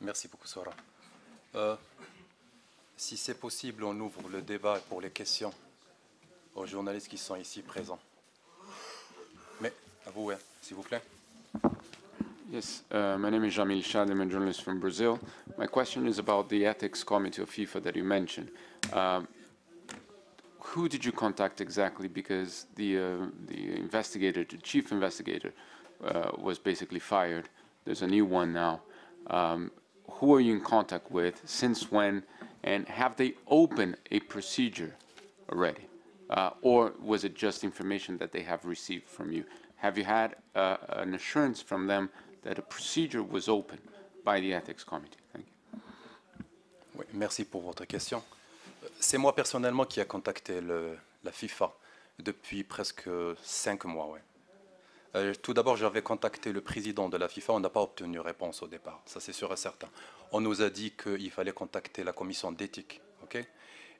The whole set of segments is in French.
Merci beaucoup, Sora. Si c'est possible, on ouvre le débat pour les questions aux journalistes qui sont ici présents. Mais à vous, s'il vous plaît. Yes, my name is Jamil Shad. I'm a journalist from Brazil. My question is about the ethics committee of FIFA that you mentioned. Who did you contact exactly? Because the investigator, the chief investigator, was basically fired. There's a new one now. Who are you in contact with? Since when? And have they opened a procedure already? Or was it just information that they have received from you? Have you had an assurance from them that a procedure was opened by the ethics committee? Thank you. Oui, merci pour votre question. C'est moi personnellement qui a contacté la FIFA depuis presque 5 mois. Ouais. Tout d'abord, j'avais contacté le président de la FIFA. On n'a pas obtenu réponse au départ, ça c'est sûr et certain. On nous a dit qu'il fallait contacter la commission d'éthique. Okay?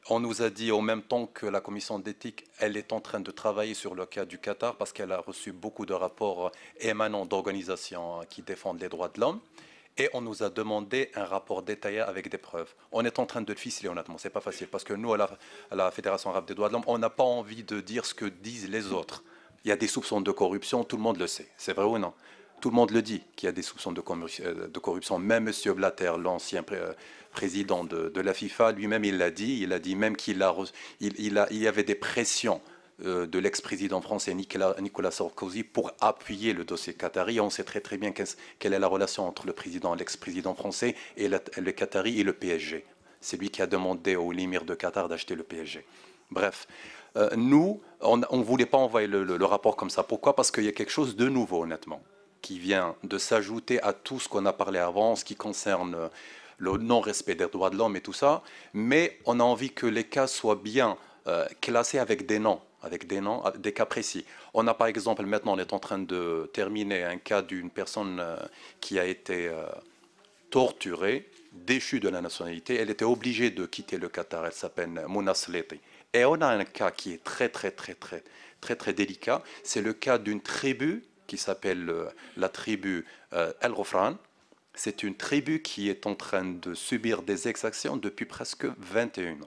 On nous a dit en même temps que la commission d'éthique, elle est en train de travailler sur le cas du Qatar parce qu'elle a reçu beaucoup de rapports émanant d'organisations qui défendent les droits de l'homme. Et on nous a demandé un rapport détaillé avec des preuves. On est en train de le ficeler, honnêtement. C'est pas facile parce que nous, à la Fédération arabe des droits de l'homme, on n'a pas envie de dire ce que disent les autres. Il y a des soupçons de corruption, tout le monde le sait. C'est vrai ou non? Tout le monde le dit qu'il y a des soupçons de corruption. Même M. Blatter, l'ancien président de la FIFA, lui-même, il l'a dit. Il a dit même qu'il y avait des pressions de l'ex-président français Nicolas Sarkozy pour appuyer le dossier qatari. On sait très très bien quelle est la relation entre le président, l'ex-président français et le Qatari et le PSG. C'est lui qui a demandé au l'émir de Qatar d'acheter le PSG. Bref, nous, on ne voulait pas envoyer le rapport comme ça. Pourquoi? Parce qu'il y a quelque chose de nouveau, honnêtement, qui vient de s'ajouter à tout ce qu'on a parlé avant, ce qui concerne le non-respect des droits de l'homme et tout ça. Mais on a envie que les cas soient bien classés avec des noms, des cas précis. On a par exemple, maintenant on est en train de terminer un cas d'une personne qui a été torturée, déchue de la nationalité. Elle était obligée de quitter le Qatar, elle s'appelle Mouna Sleti. Et on a un cas qui est très délicat, c'est le cas d'une tribu qui s'appelle la tribu El Ghofran. C'est une tribu qui est en train de subir des exactions depuis presque 21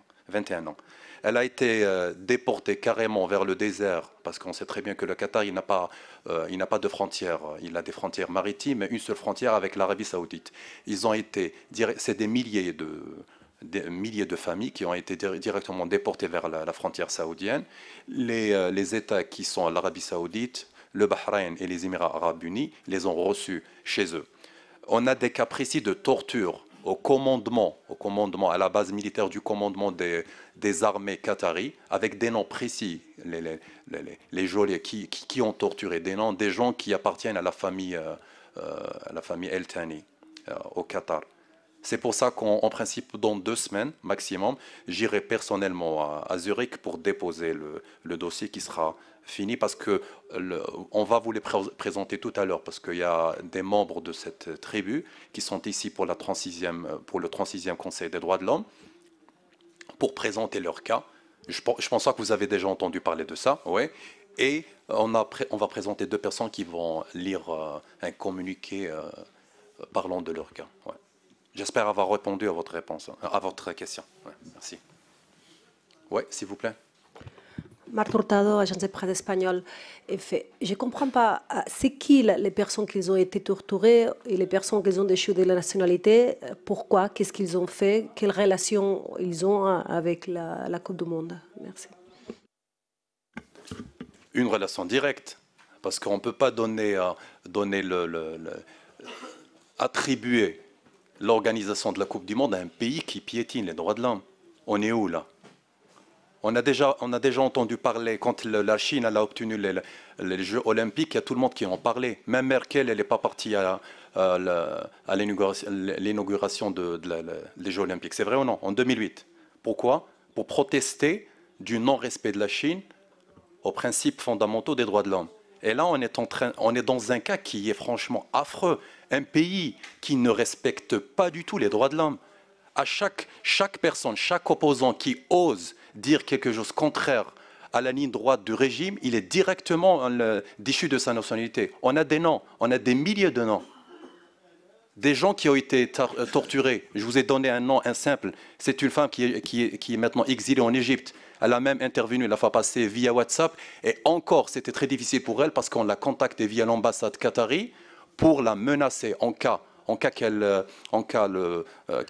ans. Elle a été déportée carrément vers le désert, parce qu'on sait très bien que le Qatar, il n'a pas de frontières. Il a des frontières maritimes, mais une seule frontière avec l'Arabie Saoudite. C'est des milliers de familles qui ont été directement déportées vers la frontière saoudienne. Les États qui sont à l'Arabie Saoudite, le Bahreïn et les Émirats Arabes Unis, les ont reçus chez eux. On a des cas précis de torture au commandement, à la base militaire du commandement des armées qataries, avec des noms précis, les geôliers qui ont torturé, des noms des gens qui appartiennent à la famille El Thani au Qatar. C'est pour ça qu'en principe, dans 2 semaines maximum, j'irai personnellement à Zurich pour déposer le dossier qui sera fini, parce que on va vous les présenter tout à l'heure, parce qu'il y a des membres de cette tribu qui sont ici pour le 36e Conseil des droits de l'homme, pour présenter leur cas. Je pense que vous avez déjà entendu parler de ça, ouais. Et on va présenter 2 personnes qui vont lire un communiqué parlant de leur cas. Ouais. J'espère avoir répondu à votre question. Ouais, merci. Oui, s'il vous plaît. Marthe Hurtado, agence de presse espagnole. Je ne comprends pas, c'est qui les personnes qui ont été torturées et les personnes qui ont déchu de la nationalité? Pourquoi? Qu'est-ce qu'ils ont fait? Quelle relation ils ont avec la Coupe du Monde? Merci. Une relation directe, parce qu'on ne peut pas attribuer l'organisation de la Coupe du Monde à un pays qui piétine les droits de l'homme. On est où là? On a déjà entendu parler, quand la Chine a obtenu les Jeux Olympiques, il y a tout le monde qui en parlait. Même Merkel, elle n'est pas partie à l'inauguration des Jeux Olympiques. C'est vrai ou non? En 2008. Pourquoi? Pour protester du non-respect de la Chine aux principes fondamentaux des droits de l'homme. Et là, on est dans un cas qui est franchement affreux. Un pays qui ne respecte pas du tout les droits de l'homme. À chaque personne, chaque opposant qui ose dire quelque chose contraire à la ligne droite du régime, il est directement déchu de sa nationalité. On a des noms, on a des milliers de noms. Des gens qui ont été torturés. Je vous ai donné un nom, un simple. C'est une femme qui est maintenant exilée en Égypte. Elle a même intervenu la fois passée via WhatsApp. Et encore, c'était très difficile pour elle parce qu'on l'a contactée via l'ambassade qatari pour la menacer en cas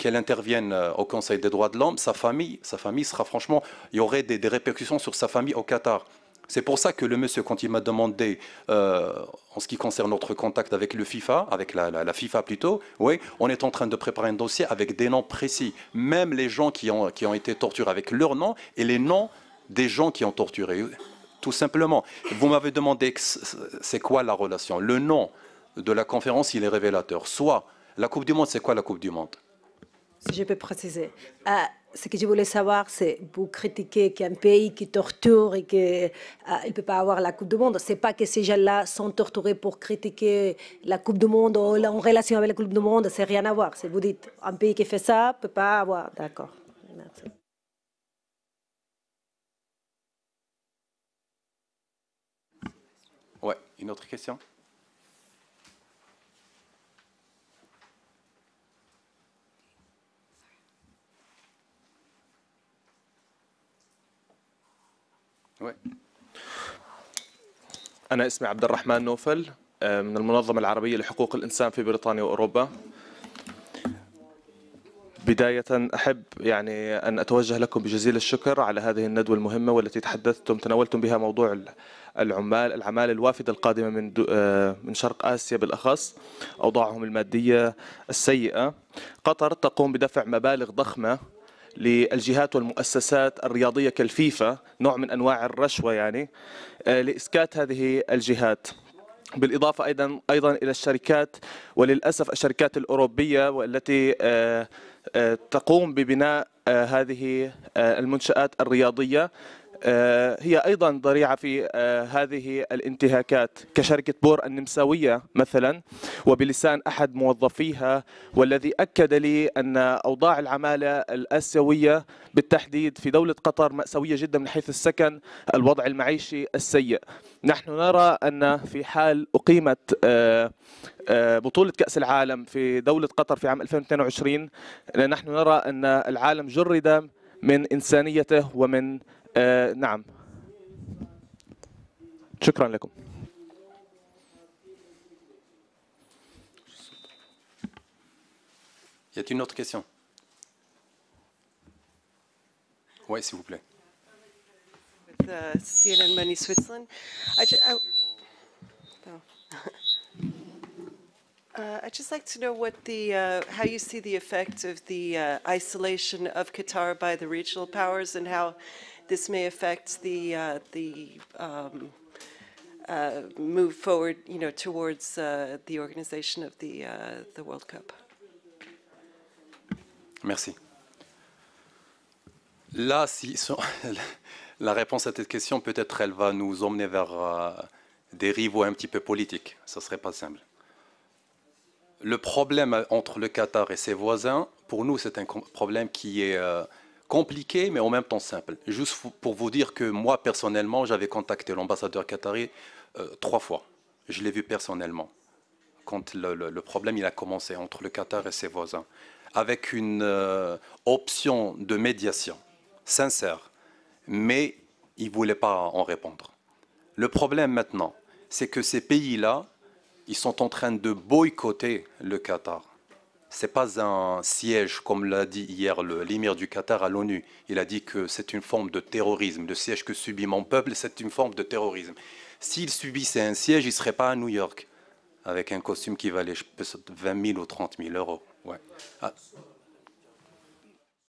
qu'elle intervienne au Conseil des droits de l'homme. Sa famille sera franchement... Il y aurait des répercussions sur sa famille au Qatar. C'est pour ça que le monsieur, quand il m'a demandé, en ce qui concerne notre contact avec le FIFA, avec la FIFA plutôt, oui, on est en train de préparer un dossier avec des noms précis. Même les gens qui ont été torturés avec leurs noms et les noms des gens qui ont torturé. Tout simplement. Vous m'avez demandé c'est quoi la relation. Le nom de la conférence, il est révélateur. Soit, la Coupe du Monde, c'est quoi la Coupe du Monde? Si je peux préciser. Ce que je voulais savoir, c'est vous critiquez qu'un pays qui torture et qu'il ne peut pas avoir la Coupe du Monde. Ce n'est pas que ces gens-là sont torturés pour critiquer la Coupe du Monde ou en relation avec la Coupe du Monde, c'est rien à voir. Si vous dites un pays qui fait ça ne peut pas avoir. D'accord. Merci. Ouais, une autre question? Ouais. أنا اسمي عبد الرحمن نوفل من المنظمة العربية لحقوق الإنسان في بريطانيا وأوروبا. بداية أحب يعني أن أتوجه لكم بجزيل الشكر على هذه الندوة المهمة والتي تناولتم بها موضوع العمالة الوافدة القادمة من شرق آسيا بالأخص، أوضاعهم المادية السيئة. قطر تقوم بدفع مبالغ ضخمة للجهات والمؤسسات الرياضية كالفيفا، نوع من أنواع الرشوة يعني، لإسكات هذه الجهات. بالإضافة أيضا إلى الشركات، وللأسف الشركات الأوروبية والتي تقوم ببناء هذه المنشآت الرياضية هي أيضا ضريعة في هذه الانتهاكات، كشركة بور النمساوية مثلا، وبلسان أحد موظفيها والذي أكد لي أن أوضاع العمالة الآسيوية بالتحديد في دولة قطر مأساوية جدا من حيث السكن، الوضع المعيشي السيء. نحن نرى أن في حال أقيمت بطولة كأس العالم في دولة قطر في عام 2022، نحن نرى أن العالم جرد من إنسانيته ومن نعم. شكرا لكم. Y a-t-il une autre question? Oui, s'il vous plaît. With CNN Money Switzerland. I'd just like to know what how you see the effect of the isolation of Qatar by the regional powers and how this may affect the move forward, towards the organization of the World Cup. Merci. Là, la réponse à cette question, peut-être elle va nous emmener vers des rivaux un petit peu politiques. Ça ne serait pas simple. Le problème entre le Qatar et ses voisins, pour nous, c'est un problème qui est compliqué, mais en même temps simple. Juste pour vous dire que moi, personnellement, j'avais contacté l'ambassadeur qatari 3 fois. Je l'ai vu personnellement, quand le problème il a commencé entre le Qatar et ses voisins, avec une option de médiation sincère, mais il ne voulait pas en répondre. Le problème maintenant, c'est que ces pays-là, ils sont en train de boycotter le Qatar. Ce n'est pas un siège, comme l'a dit hier l'émir du Qatar à l'ONU. Il a dit que c'est une forme de terrorisme. Le siège que subit mon peuple, c'est une forme de terrorisme. S'il subissait un siège, il ne serait pas à New York, avec un costume qui valait 20 000 ou 30 000 euros. Ouais.